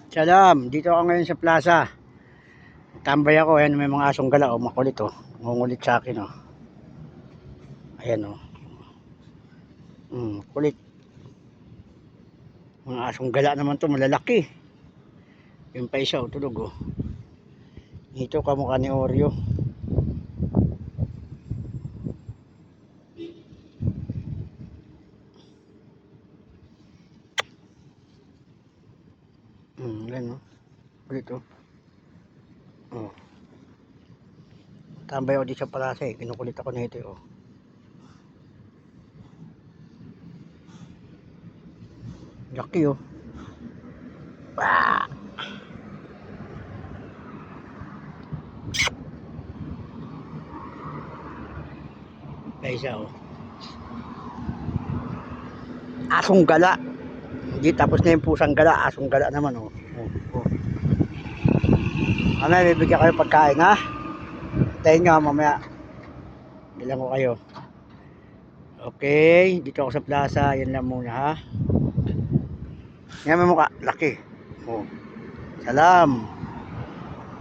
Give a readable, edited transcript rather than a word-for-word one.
Salam, dito ako ngayon sa plaza. Tambay ako, ayan may mga asong gala, oh, makulit oh. Ngungulit sa akin oh. Ayan oh. Kulit. Mga asong gala naman to, malalaki. Yung pa isa oh, tulog oh. Ito kamukha ni Oreo. Ayan oh. Kulit oh. Oh. Tambay ako dito sa plaza eh, kinukulit ako nito oh. Laki oh. Ah! Isa oh. Asong gala. Hindi tapos na yung pusang gala, asong gala naman oh. Oh. Mamaya bibigyan kayo pagkain ha. Tayo nga mamaya. Bilang ko kayo. Okay, dito ako sa plaza, yan lang muna ha. Yan may mukha, laki. Oh. Salam.